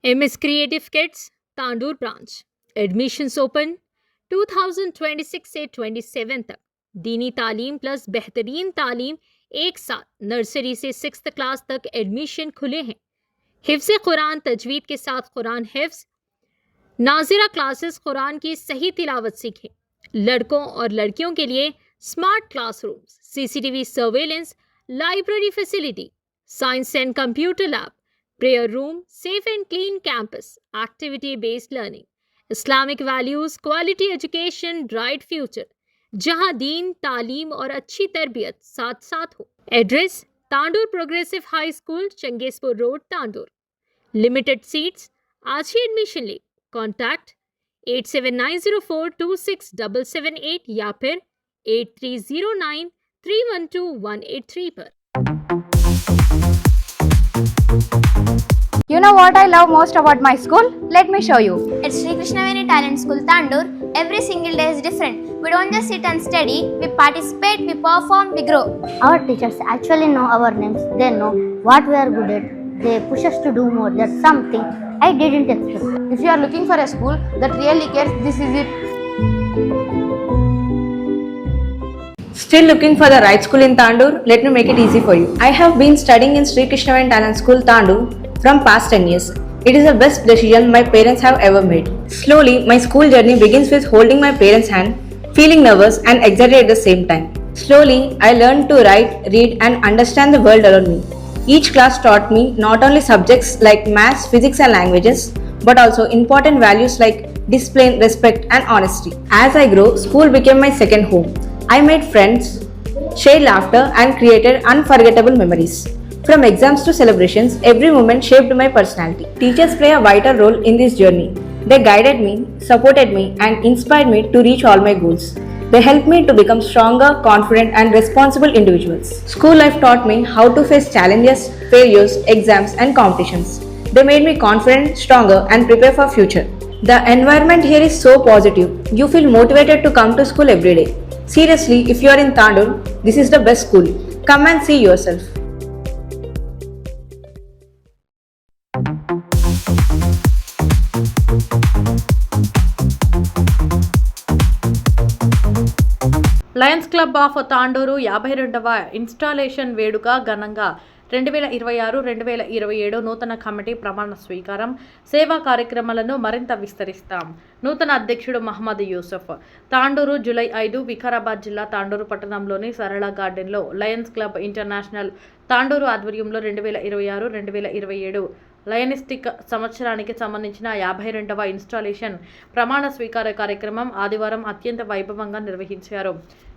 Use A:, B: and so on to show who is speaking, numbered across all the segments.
A: MS Creative Kids, Tandur branch. Admissions open 2026 से 27 तक। दीनी तालीम प्लस बेहतरीन तालीम एक साथ। नर्सरी से 6th क्लास तक एडमिशन खुले हैं। हिफ्ज़ कुरान तजवीद के साथ कुरान हिफ्ज़, नाजिरा क्लासेस कुरान की सही तिलावत सीखें। लड़कों और लड़कियों के लिए smart classrooms, CCTV surveillance, library facility, science and computer lab, prayer room, safe and clean campus, activity based learning, Islamic values, quality education, bright future, जहां दीन, तालीम और अच्छी तरबियत साथ साथ हो। Address: Tandur progressive high school, Changezpur road, Tandur. Limited seats. आज ही एडमिशन ले। कॉन्टैक्ट 8790426778 या फिर 8309312183 पर।
B: You know what I love most about my school? Let me show you.
C: At Sri Krishnaveni Talent School, Tandur, every single day is different. We don't just sit and study, we participate, we perform, we grow.
D: Our teachers actually know our names. They know what we are good at. They push us to do more. That's something I didn't expect.
B: If you are looking for a school that really cares, this is it.
E: Still looking for the right school in Tandur? Let me make it easy for you. I have been studying in Sri Krishnaveni Talent School, Tandur from past 10 years. It is the best decision my parents have ever made. Slowly, my school journey begins with holding my parents' hand, feeling nervous and excited at the same time. Slowly, I learned to write, read and understand the world around me. Each class taught me not only subjects like maths, physics and languages, but also important values like discipline, respect and honesty. As I grew, school became my second home. I made friends, shared laughter and created unforgettable memories. From exams to celebrations, every moment shaped my personality. Teachers play a vital role in this journey. They guided me, supported me and inspired me to reach all my goals. They helped me to become stronger, confident and responsible individuals. School life taught me how to face challenges, failures, exams and competitions. They made me confident, stronger and prepare for future. The environment here is so positive. You feel motivated to come to school every day. Seriously, if you are in Tandur, this is the best school. Come and see yourself.
F: Lions club of Tandur 52వ installation వేడుక ఘనంగా 2026-2027 నూతన committee ప్రమాణ స్వీకారం. సేవా కార్యక్రమాలను మరింత విస్తరిస్తాం. నూతన అధ్యక్షుడు మహమ్మద్ యూసుఫ్. తాండూరు జూలై 5 వికారాబాద్ జిల్లా తాండూరు పట్టణంలోని సరళ గార్డెన్లో లయన్స్ క్లబ్ ఇంటర్నేషనల్ తాండూరు ఆధ్వర్యంలో 2026-2027 లయనిస్టిక్ సంవత్సరానికి సంబంధించిన 52వ ఇన్స్టాలేషన్ ప్రమాణ స్వీకార కార్యక్రమం ఆదివారం అత్యంత వైభవంగా నిర్వహించారు.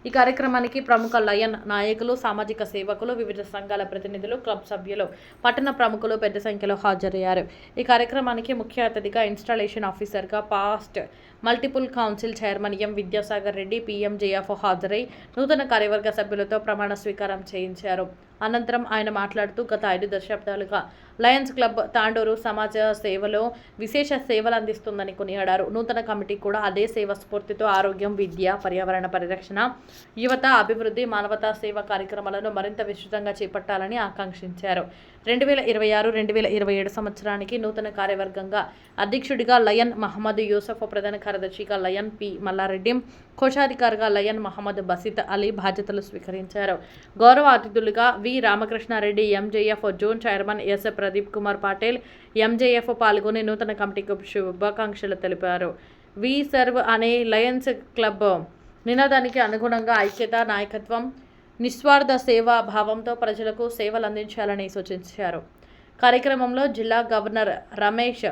F: ఈ కార్యక్రమానికి ప్రముఖ లయన్ నాయకులు, సామాజిక సేవకులు, వివిధ సంఘాల ప్రతినిధులు, క్లబ్ సభ్యులు, పట్టణ ప్రముఖులు పెద్ద సంఖ్యలో హాజరయ్యారు. ఈ కార్యక్రమానికి ముఖ్య అతిథిగా ఇన్స్టాలేషన్ ఆఫీసర్గా past multiple council chairman M Vidyasagar Reddy PMJF హాజరై నూతన కార్యవర్గ సభ్యులతో ప్రమాణ స్వీకారం చేయించారు. అనంతరం ఆయన మాట్లాడుతూ గత 5 దశాబ్దాలుగా లయన్స్ క్లబ్ తాండూరు సమాజ సేవలో విశేష సేవలు అందిస్తుందని కొనియాడారు. నూతన కమిటీ కూడా అదే సేవ స్ఫూర్తితో ఆరోగ్యం, విద్య, పర్యావరణ పరిరక్షణ, యువత అభివృద్ధి, మానవతా సేవ కార్యక్రమాలను మరింత విస్తృతంగా చేపట్టాలని ఆకాంక్షించారు. 2026-2027 సంవత్సరానికి నూతన కార్యవర్గంగా అధ్యక్షుడిగా లయన్ మహమ్మద్ యూసఫ్, ప్రధాన కార్యదర్శిగా లయన్ P. మల్లారెడ్డి, కోశాధికారిగా లయన్ మహమ్మద్ బసిత్ అలీ బాధ్యతలు స్వీకరించారు. గౌరవ అతిథులుగా వి. Ramakrishnareddy, MJF zone chairman S. Pradeep Kumar Patil, MJF పాల్గొని నూతన కమిటీకి శుభాకాంక్షలు తెలిపారు. వి సర్వ్ అనే లయన్స్ క్లబ్ నినాదానికి అనుగుణంగా ఐక్యత, నాయకత్వం, నిస్వార్థ సేవా భావంతో ప్రజలకు సేవలు అందించాలని సూచించారు. కార్యక్రమంలో జిల్లా గవర్నర్ రమేష్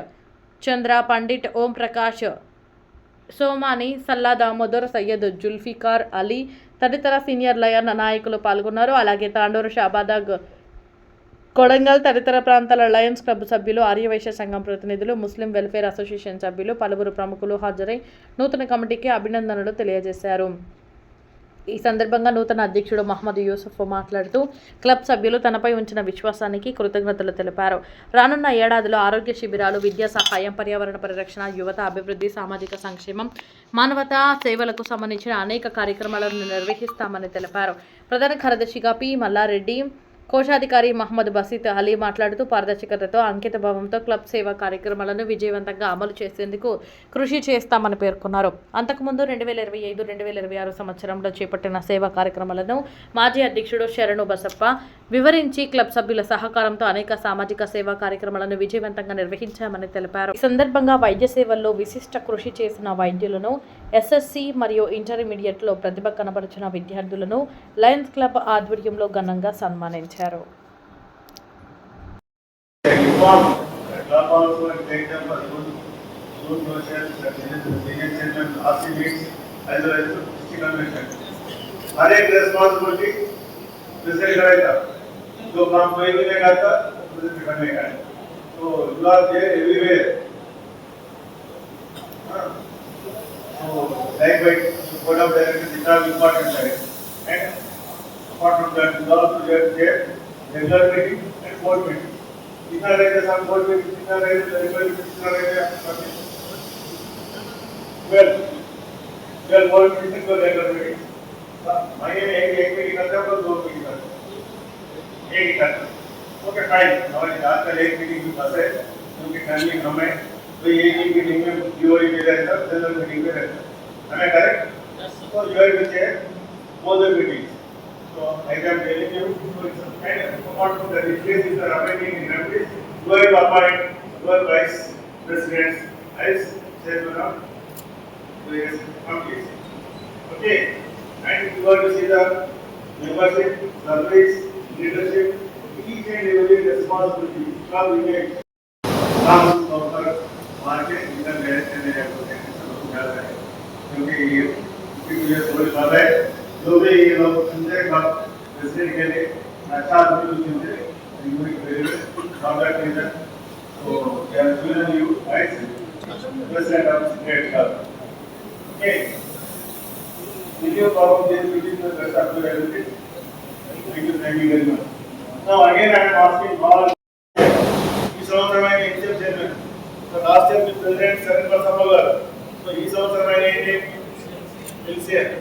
F: చంద్ర, పండిట్ ఓం ప్రకాష్, సోమాని, సల్లా దామోదర్, సయ్యద్ జుల్ఫికార్ అలీ తదితర సీనియర్ లయన్ నాయకులు పాల్గొన్నారు. అలాగే తాండూరు, షాబాద్, కొడంగల్ తదితర ప్రాంతాల లయన్స్ క్లబ్ సభ్యులు, ఆర్యవైశ్య సంఘం ప్రతినిధులు, ముస్లిం వెల్ఫేర్ అసోసియేషన్ సభ్యులు, పలువురు ప్రముఖులు హాజరై నూతన కమిటీకి అభినందనలు తెలియజేశారు. ఈ సందర్భంగా నూతన అధ్యక్షుడు మహమ్మద్ యూసుఫ్ మాట్లాడుతూ క్లబ్ సభ్యులు తనపై ఉంచిన విశ్వాసానికి కృతజ్ఞతలు తెలిపారు. రానున్న ఏడాదిలో ఆరోగ్య శిబిరాలు, విద్యా సహాయం, పర్యావరణ పరిరక్షణ, యువత అభివృద్ధి, సామాజిక సంక్షేమం, మానవతా సేవలకు సంబంధించిన అనేక కార్యక్రమాలను నిర్వహిస్తామని తెలిపారు. ప్రధాన కార్యదర్శిగా P. మల్లారెడ్డి, కోశాధికారి మహమ్మద్ బసీత్ అలీ మాట్లాడుతూ పారదర్శకతతో అంకిత భావంతో క్లబ్ సేవా కార్యక్రమాలను విజయవంతంగా అమలు చేసేందుకు కృషి చేస్తామని పేర్కొన్నారు. అంతకుముందు 2025-2026 సంవత్సరంలో చేపట్టిన సేవా కార్యక్రమాలను మాజీ అధ్యక్షుడు శరణు బసప్ప వివరించి క్లబ్ సభ్యుల సహకారంతో అనేక సామాజిక సేవా కార్యక్రమాలను విజయవంతంగా నిర్వహించామని తెలిపారు. ఈ సందర్భంగా వైద్య సేవల్లో విశిష్ట కృషి చేసిన వైద్యులను, ఎస్ఎస్సి మరియు ఇంటర్మీడియట్లో ప్రతిభ కనబరిచిన విద్యార్థులను లయన్స్ క్లబ్ ఆధ్వర్యంలో ఘనంగా సన్మానించారు.
G: हर एक रेस्पॉन्सिबिलिटी प्रेजेंट करेगा जो काम कोई भी नहीं करता प्रेजेंट करने का है तो you are there everywhere so likewise board of directors is all important side and apart from that you also there regular meeting and board meeting कितना रहेगा सब बोर्ड में कितना रहेगा रेगुलर कितना रहेगा वेल बोर्ड मीटिंग को रेगुलर मीटिंग महीने में एक मीटिंग करते हैं और 2 मीटिंग करते हैं एक ही करते हैं ओके फाइन हमारी आजकल एक मीटिंग भी बस है क्योंकि फैमिली हमें तो एक ही मीटिंग में यूआई में रहता है जनरल मीटिंग में रहता है हमें करेक्ट तो यूआई में है वो दो meeting so I am telling you and apart from that if this is the remaining in every you are appoint your vice presidents as chairman of various committees okay and you are to see the membership service leadership each and every responsibility club image काम पर मार्के इधर direction में सबको ख्याल रहे क्योंकि ये थोड़ी बात है जो भी ये लोग सुनते हैं बात प्रेसिडेंट के लिए अच्छा भी सुनते हैं यूनिक वेरी कांटेक्ट रीजन तो they are choosing you as president of state club okay video problem this meeting the rest of the everything thank you very much now again I am asking all ఈ సంవత్సరం ఆయన exam chairman so last year మీ president Sharan Basappa garu so ఈ సంవత్సరం ఆయన ఏంటి LCR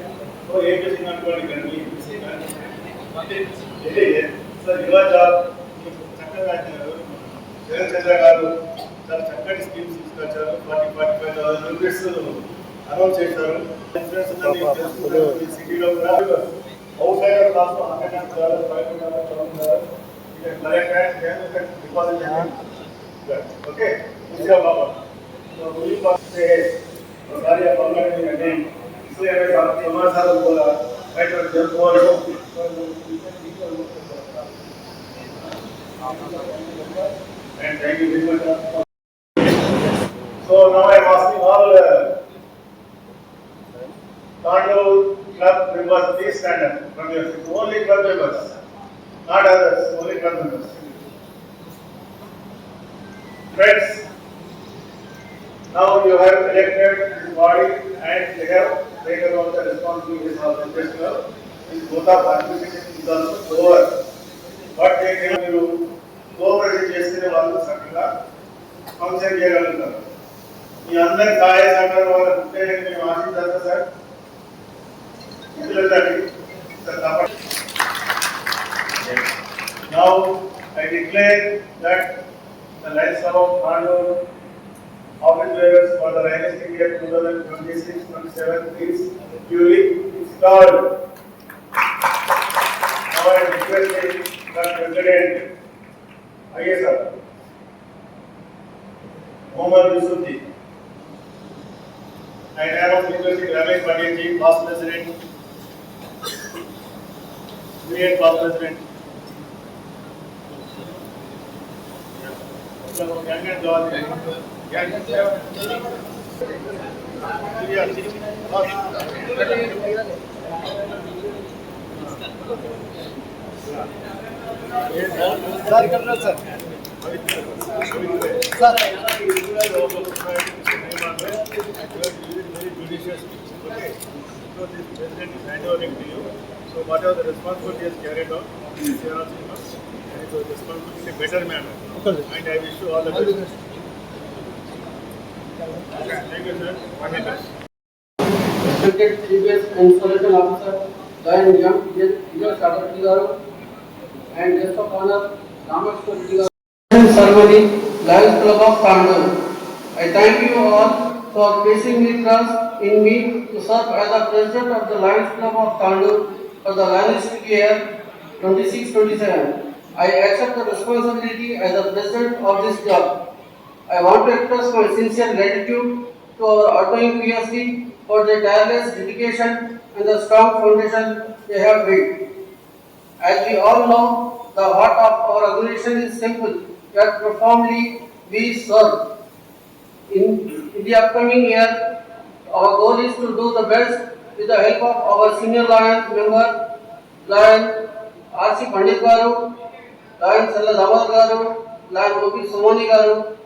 G: so ఏం చేసింది అనుకోండి కానీ సార్ యువ జాబ్ చక్కగా జగన్ చంద్ర గారు చాలా చక్కటి స్కీమ్స్ తీసుకొచ్చారు 45,000 రూపీస్ అనౌన్స్ చేశారు సిటీలో కూడా అవుట్ సైడర్ క్లాస్ $100,000 okay इसका बाबा तो वही बात से सारी आप लोगों ने नहीं इसलिए मैं आपके हमारे साथ बोला राइट और जब बोल रहा हूं and thank you very much so now I am asking all Tandoor club members please stand up from your seat only club members not others only club members friends now you have elected this body and they have taken on the responsibilities of the festival this both of participation is also over but they can you cooperation చేస్తే వాళ్ళు చక్కగా function చేయగలుగుతారు మీ అందరి సహాయ సహకారం వాళ్ళ ఉంటే మేము ఆశిస్తాం sir now I declare that the Lions Club of Tandoor office bearers for the Dynastic year 2026-27 is duly installed. Now I request the President ISR Mohammad Yusufi and I am requesting Ramesh Patel ji, past President, immediate past President. So whatever the responsibility is carried out, you are also and it was responsibility in a better manner. And I wish you all the best. Thank you, sir.
H: Respected CBS Installation Officer, Joint Young Sadarthi Garu, and guest of honor, Ramesh Kurdiga. Ceremony, Lions Club of Tandur. I thank you all for placing the trust in me to serve as the president of the Lions Club of Tandur for the Lions year 26-27. I accept the responsibility as the president of this club. I want to express my sincere gratitude to our outgoing PSC for their tireless dedication and the strong foundation they have built. As we all know, the heart of our organization is simple, yet profoundly we serve. In the upcoming year, our goal is to do the best with the help of our senior Lion member, Lion R.C. Pandit Garu, Lion Salla Dawar Garu, Lion O.P. Somani Garu,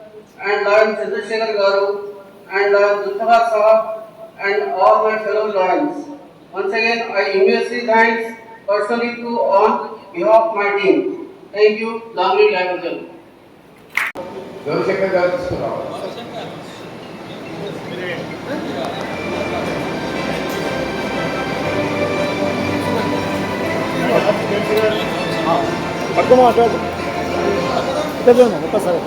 H: and Lion Chandrasekhar Garu, and Lion Zulfikar Sahab, and all my fellow Lions. Once again, I immensely thanks personally to on behalf of my team. Thank you, Lamri Lion.
I: Gurushankar garu తీసుకున్నాం.
J: పట్టుకోమా అటు ఒక్కసారి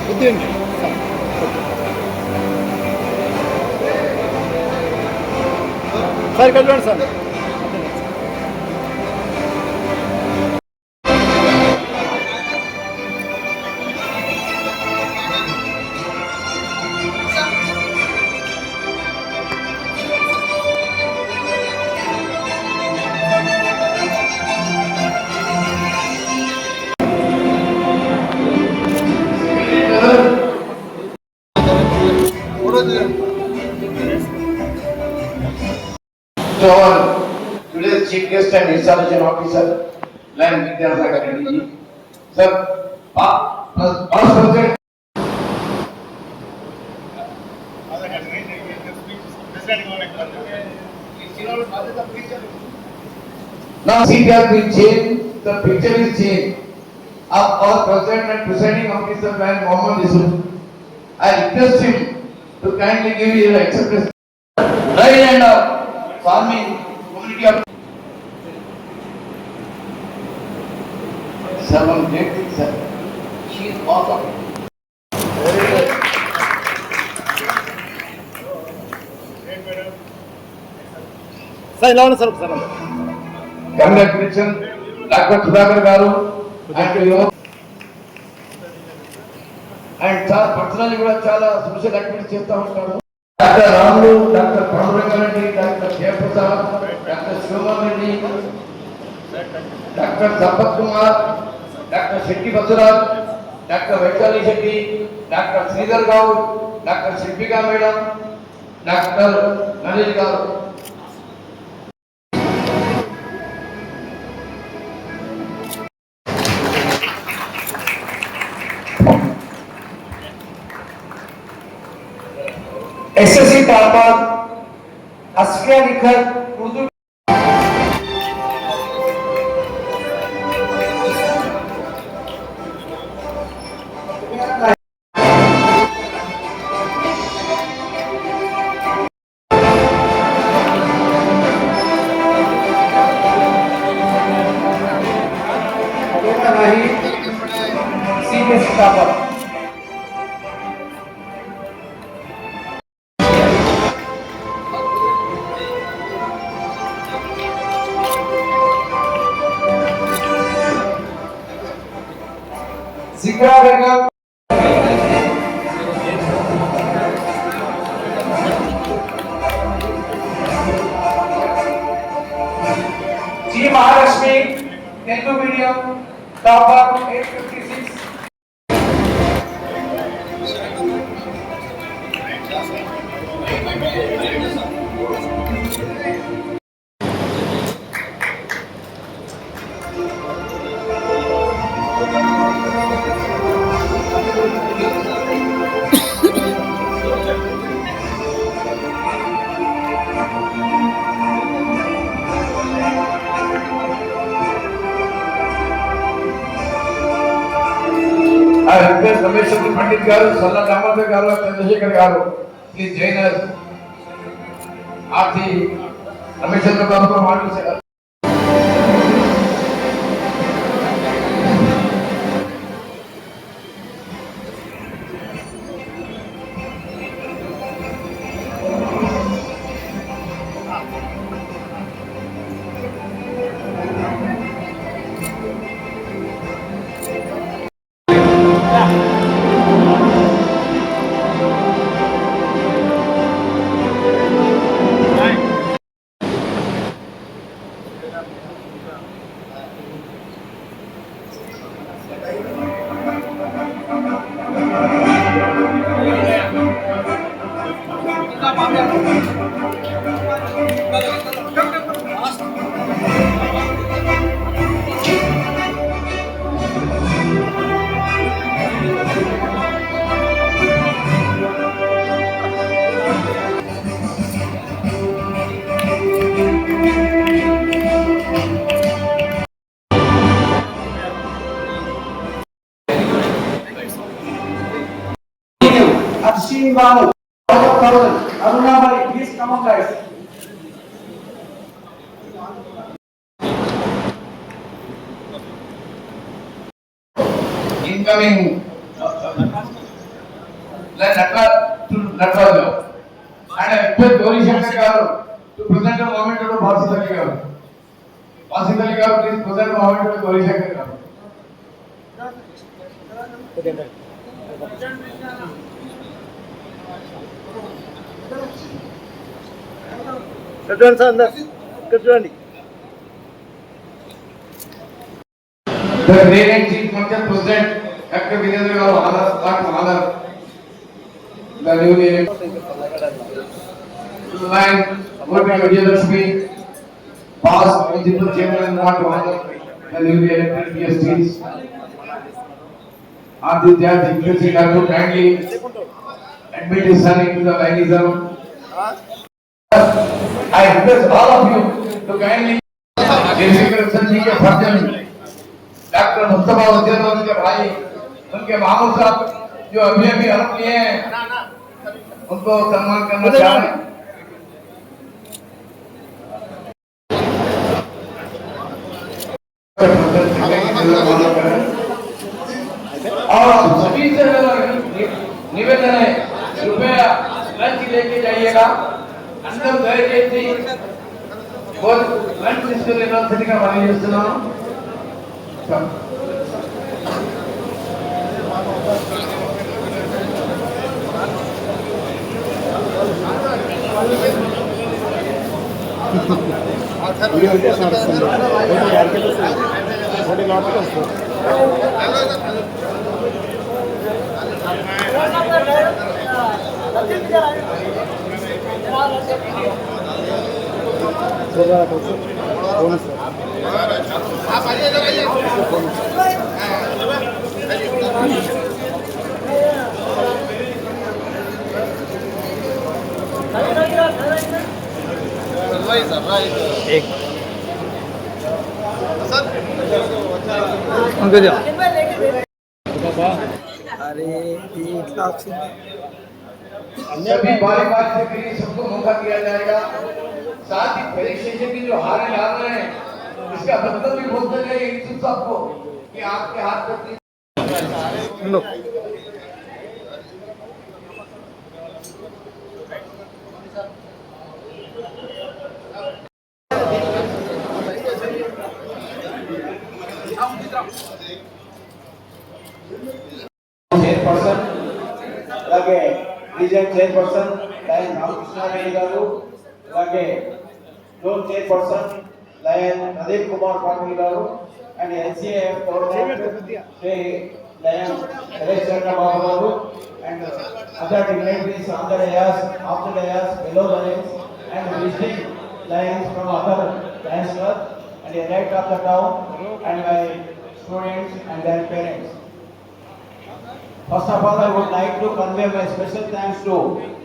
J: బుద్ధిండి sir ఇక్కడ చూడండి sir
I: To our today's chief guest and installation officer, Lion Vidyasagar Reddy ji. Sir, past president. Now seat has been changed, the picture is changed. Of our president and presiding officer, Lion Mohammed Yusuf. I request him to kindly give his acceptance. Right and farming community of 787. She is awesome.
J: Sir ఇలా ఉన్నా sir ఒకసారి
I: Congratulations, Dr. Sudhakar Garu and you. And చాలా personally కూడా చాలా social activities చేస్తూ ఉంటారు. Doctor Ramulu, doctor Pandurangareddy, doctor Jayaprasad, doctor Shivamohan Reddy, doctor Sampath Kumar, doctor Shetty Basavaraj, doctor Vaishali Shetty, doctor Sridhar Goud, doctor Shilpika madam, doctor Naresh garu. SSC topper Askiya लिखत उर्दू नहीं CBSE topper Zikra Begum, G Maharashmi, Telugu medium, topper 856. Ramesh Chandra Pandit garu, Salla Damodar garu, Chandrashekar garu, please join us. Aarti Ramesh Chandra గారు మాట్లాడారు.
H: Arshin Babu, 1,000. Aruna Bhai, please come on guys.
I: Incoming Nataraja. And I request Gauri Shankar Garu to present the moment to Basit Ali Garu. Basit Ali Garu, please present the moment to Gauri Shankar Garu.
J: చూడండి sir అందరు ఇక్కడ చూడండి.
I: The great chief Market President Dr. Vijayendra Garu honor the newly elected line Vijayalakshmi past municipal chairman want to honor the newly elected PSTs. Aditya Dikshit Garu kindly admit his son into the lineism. I request all of you to kindly Sir जी के फर्जन doctor Mustafa वजीर उनके भाई उनके मामू साहब जो अभी अभी हल्फ लिए हैं उनको सम्मान करना चाहें. और सभी से निवेदन है कृपया लंच लेके जाइएगा. अंदर దయచేసి లంచ్ తీసుకుని యూనివర్సిటీగా మనం చేస్తున్నాం. सभी बारी बारी से के लिए सबको मौका दिया जाएगा. साथ ही परीक्षा की जो हारें ला रहे हैं इसका मतलब भी बोलते हैं इन सबको कि आपके हाथ में
K: चेयरपर्सन అలాగే region chairperson lion Ramakrishnareddy garu, అలాగే zone chairperson lion Pradeep Kumar Patil garu and NCAF coordinator Shri lion Naresh Chandra Babu garu and other dignitaries on the dais, of the dais, below the dais and visiting lions from other lions club and elite of the town and my students and their parents. First of all, I would like to convey my special thanks to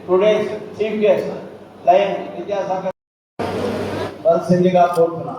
K: today's chief guest, Lion Vidyasagar Balsindiga Portuna.